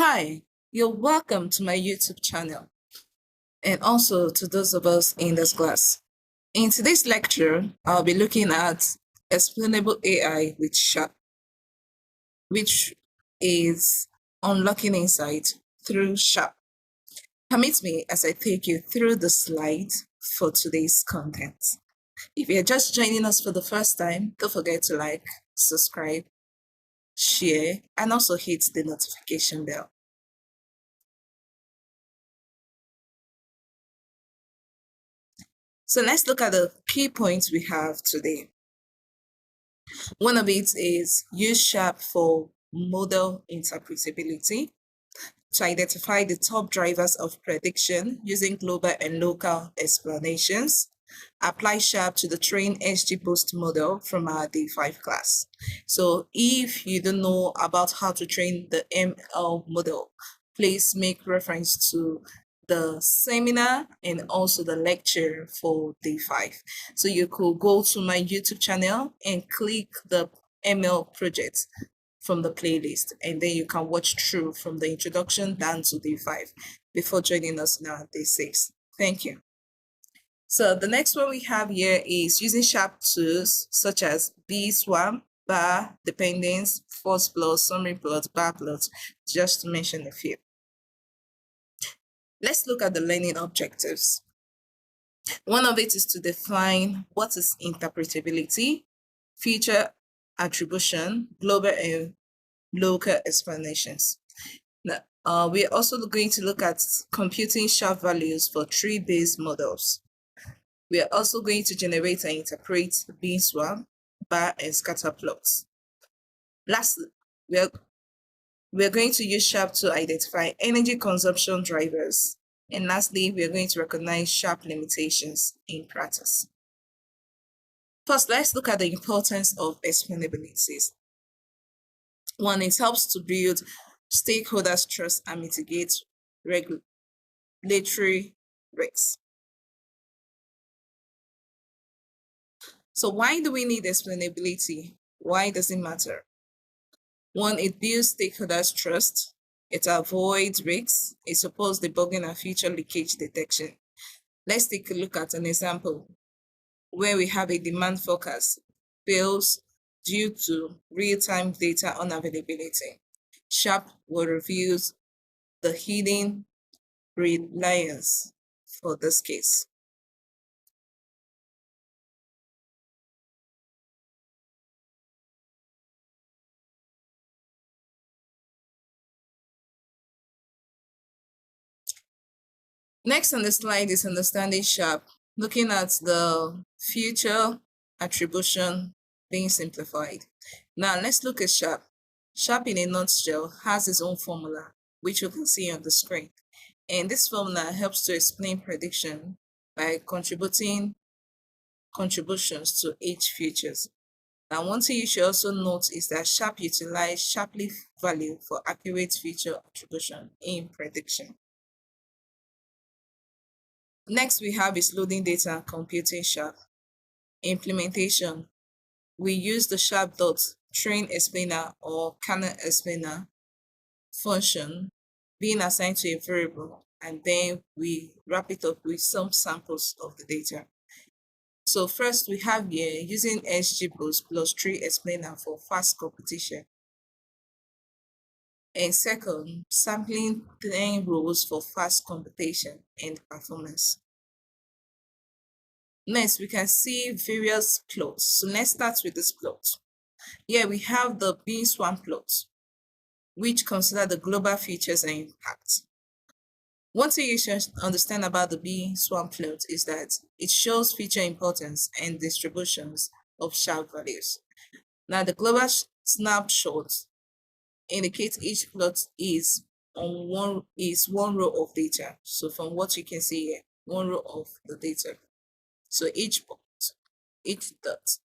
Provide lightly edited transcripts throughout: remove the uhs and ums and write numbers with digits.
Hi, you're welcome to my YouTube channel and also to those of us in this class. In today's lecture, I'll be looking at Explainable AI with SHAP, which is unlocking insight through SHAP. Permit me as I take you through the slides for today's content. If you're just joining us for the first time, don't forget to like, subscribe, share, and also hit the notification bell. So let's look at the key points we have today. One of it is use SHAP for model interpretability to identify the top drivers of prediction using global and local explanations. Apply SHAP to the train XGBoost model from our Day5 class. So if you don't know about how to train the ML model, please make reference to the seminar and also the lecture for Day5. So you could go to my YouTube channel and click the ML project from the playlist, and then you can watch through from the introduction down to Day5 before joining us now at Day6. Thank you. So the next one we have here is using SHAP tools such as beeswarm, bar, dependence, force plot, summary plot, bar plot, just to mention a few. Let's look at the learning objectives. One of it is to define what is interpretability, feature attribution, global and local explanations. Now, we're also going to look at computing SHAP values for tree-based models. We are also going to generate and interpret beeswarm, bar, and scatter plots. Lastly, we are going to use SHAP to identify energy consumption drivers. And lastly, we are going to recognize SHAP limitations in practice. First, let's look at the importance of explainability. One, it helps to build stakeholders' trust and mitigate regulatory risks. So why do we need explainability? Why does it matter? One, it builds stakeholders' trust. It avoids risks. It supports debugging and feature leakage detection. Let's take a look at an example where we have a demand forecast fails due to real-time data unavailability. SHAP will reveal the hidden reliance for this case. Next on the slide is understanding SHAP, looking at the future attribution being simplified. Now let's look at SHAP. SHAP in a nutshell has its own formula, which you can see on the screen. And this formula helps to explain prediction by contributing contributions to each features. Now, one thing you should also note is that SHAP utilizes Shapley value for accurate feature attribution in prediction. Next, we have is loading data and computing SHAP. Implementation. We use the SHAP.train explainer or kernel explainer function being assigned to a variable, and then we wrap it up with some samples of the data. So first we have here using XGBoost plus tree explainer for fast computation. And second, sampling 10 rows for fast computation and performance. Next, we can see various plots. So let's start with this plot. Here we have the beeswarm plot, which consider the global features and impact. One thing you should understand about the beeswarm plot is that it shows feature importance and distributions of SHAP values. Now, the global snapshot indicates each plot is one row of data. So from what you can see here, one row of the data. So each dot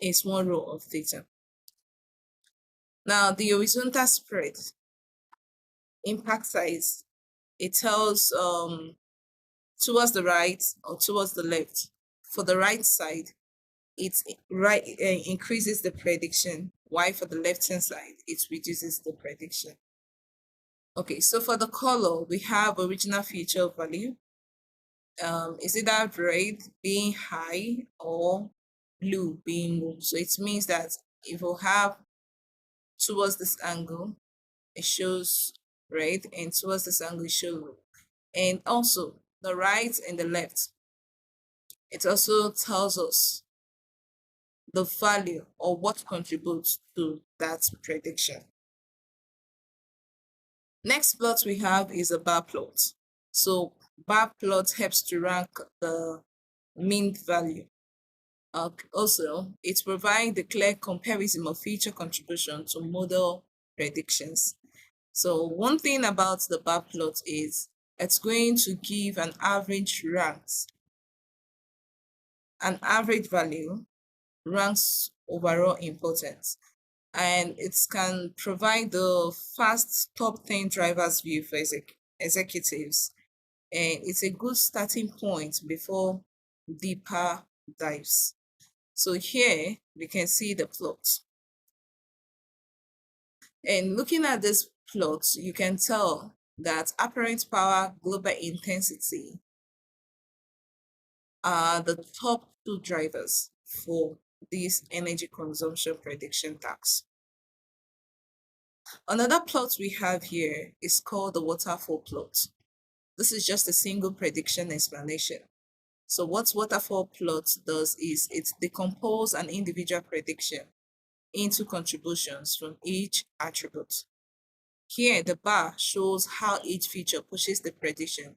is one row of data. Now, the horizontal spread impact size, it tells towards the right or towards the left. For the right side, it increases the prediction, while for the left hand side, it reduces the prediction. Okay, so for the color, we have original feature value. Is it that red being high or blue being low? So it means that if we have towards this angle, it shows red, and towards this angle, it shows low. And also the right and the left, it also tells us the value or what contributes to that prediction. Next plot we have is a bar plot. So bar plot helps to rank the mean value. Also, it provides a clear comparison of feature contribution to model predictions. So one thing about the bar plot is it's going to give an average ranks. An average value ranks overall importance, and it can provide the fast top 10 drivers view for executives, and it's a good starting point before deeper dives. So here we can see the plot, and looking at this plot, you can tell that apparent power, global intensity are the top two drivers for this energy consumption prediction task. Another plot we have here is called the waterfall plot. This is just a single prediction explanation. So what waterfall plot does is it decomposes an individual prediction into contributions from each attribute. Here, the bar shows how each feature pushes the prediction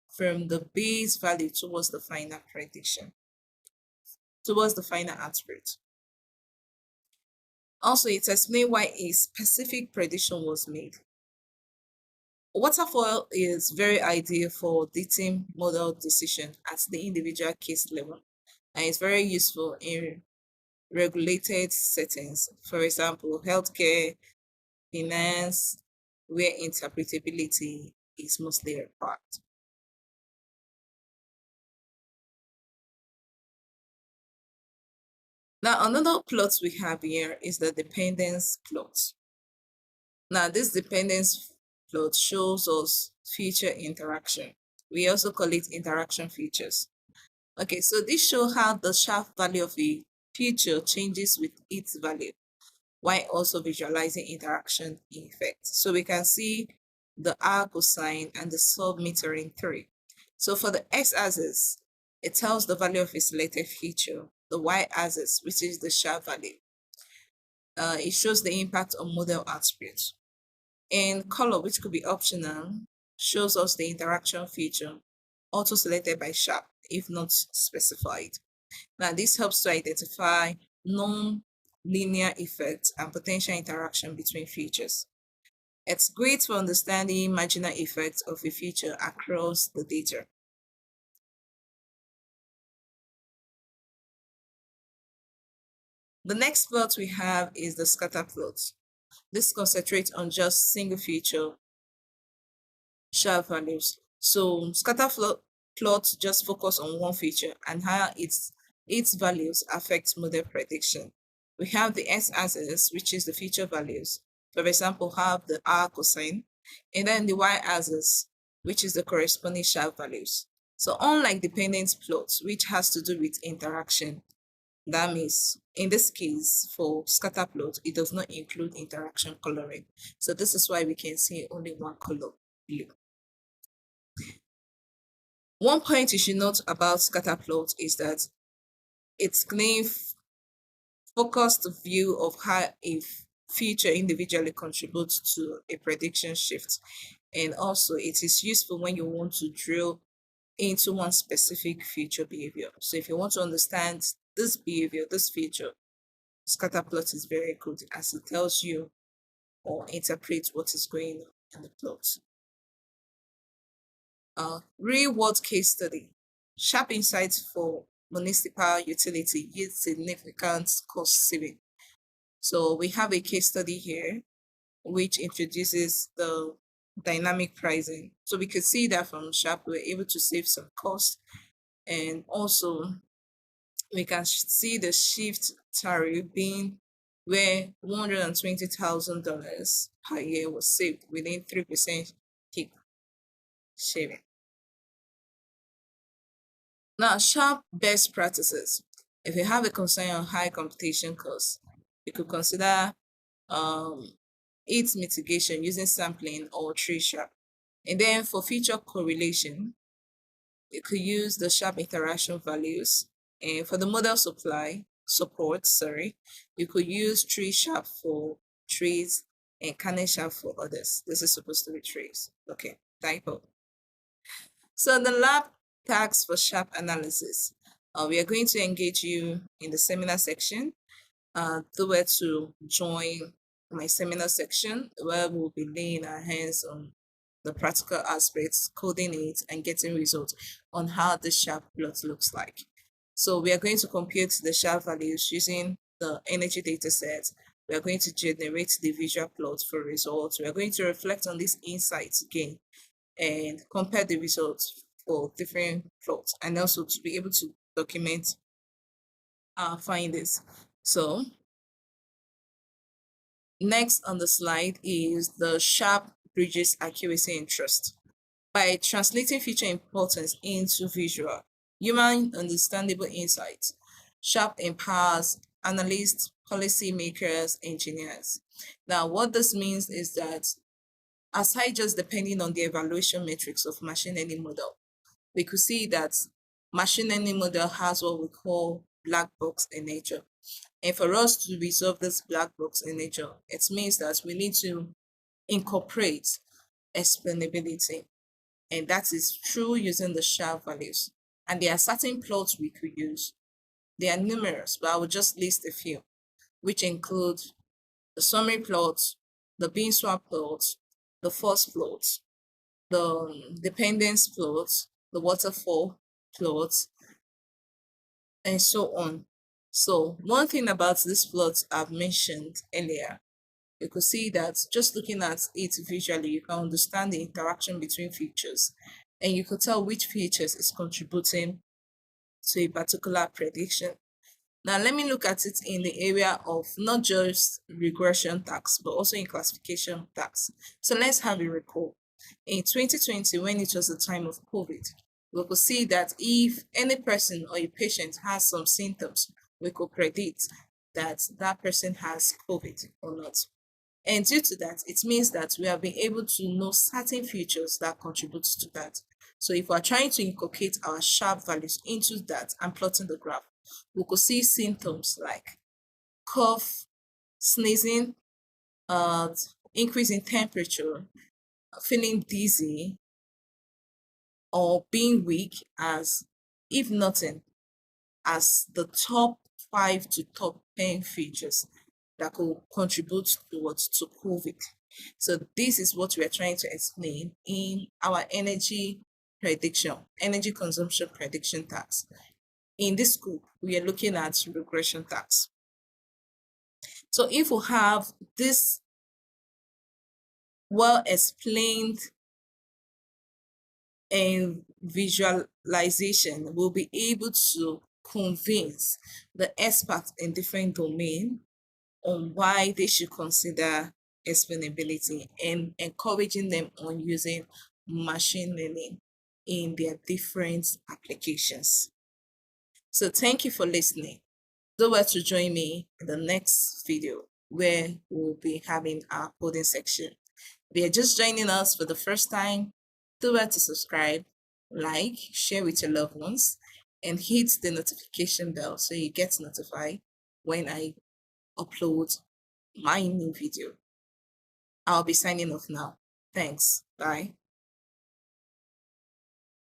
from the base value towards the final prediction, towards the final attribute. Also, it explains why a specific prediction was made. Waterfall is very ideal for detailed model decision at the individual case level, and it's very useful in regulated settings. For example, healthcare, finance, where interpretability is mostly required. Now, another plot we have here is the dependence plot. Now, this dependence plot shows us feature interaction. We also call it interaction features. Okay, so this shows how the SHAP value of a feature changes with its value, while also visualizing interaction effects. So we can see the R cosine and the submetering 3. So for the x-axis, it tells the value of a selected feature. The y-axis, which is the SHAP value, it shows the impact on model attributes. And color, which could be optional, shows us the interaction feature, auto selected by SHAP if not specified. Now, this helps to identify non-linear effects and potential interaction between features. It's great for understanding marginal effects of a feature across the data. The next plot we have is the scatter plot. This concentrates on just single feature SHAP values. So scatter plots just focus on one feature and how its values affect model prediction. We have the x-axis, which is the feature values. For example, have the R cosine, and then the y-axis, which is the corresponding SHAP values. So unlike dependence plots, which has to do with interaction, that means in this case for scatter plot, it does not include interaction coloring. So this is why we can see only one color, blue. One point you should note about scatter plot is that it's clean, focused view of how a feature individually contributes to a prediction shift. And also it is useful when you want to drill into one specific feature behavior. So if you want to understand this behavior, this feature, scatter plot is very good as it tells you or interprets what is going on in the plot. Real world case study. SHAP insights for municipal utility yield significant cost saving. So we have a case study here which introduces the dynamic pricing. So we could see that from SHAP we're able to save some cost, and also we can see the shift tariff being where $120,000 per year was saved within 3% keep shaving. Now, SHAP best practices. If you have a concern on high computation costs, you could consider its mitigation using sampling or tree SHAP. And then for feature correlation, you could use the SHAP interaction values. And for the model support, you could use tree SHAP for trees and kernel SHAP for others. This is supposed to be trees. Okay, typo. So the lab tasks for SHAP analysis. We are going to engage you in the seminar section. Do where to join my seminar section where we'll be laying our hands on the practical aspects, coding it, and getting results on how the SHAP plot looks like. So we are going to compute the SHAP values using the energy data set. We are going to generate the visual plot for results. We are going to reflect on these insights again and compare the results for different plots, and also to be able to document our findings. So next on the slide is the SHAP bridges accuracy and trust. By translating feature importance into visual, human understandable insights, SHAP empowers analysts, policymakers, engineers. Now, what this means is that aside just depending on the evaluation metrics of machine learning model, we could see that machine learning model has what we call black box in nature. And for us to resolve this black box in nature, it means that we need to incorporate explainability. And that is true using the SHAP values. And there are certain plots we could use. They are numerous, but I will just list a few, which include the summary plot, the beeswarm plot, the force plot, the dependence plot, the waterfall plot, and so on. So one thing about this plot I've mentioned earlier, you could see that just looking at it visually, you can understand the interaction between features, and you could tell which features is contributing to a particular prediction. Now, let me look at it in the area of not just regression tasks, but also in classification tasks. So let's have a recall. In 2020, when it was the time of COVID, we could see that if any person or a patient has some symptoms, we could predict that that person has COVID or not. And due to that, it means that we have been able to know certain features that contribute to that. So if we're trying to inculcate our SHAP values into that and plotting the graph, we could see symptoms like cough, sneezing, increase in temperature, feeling dizzy, or being weak as, if nothing, as the top 5 to top 10 features that could contribute towards to COVID. So this is what we are trying to explain in our energy consumption prediction task. In this group, we are looking at regression tasks. So if we have this well-explained and visualization, we'll be able to convince the experts in different domains on why they should consider explainability and encouraging them on using machine learning in their different applications. So thank you for listening. Do well to join me in the next video where we'll be having our coding section. If you're just joining us for the first time, do well to subscribe, like, share with your loved ones, and hit the notification bell so you get notified when I upload my new video. I'll be signing off now. Thanks. Bye.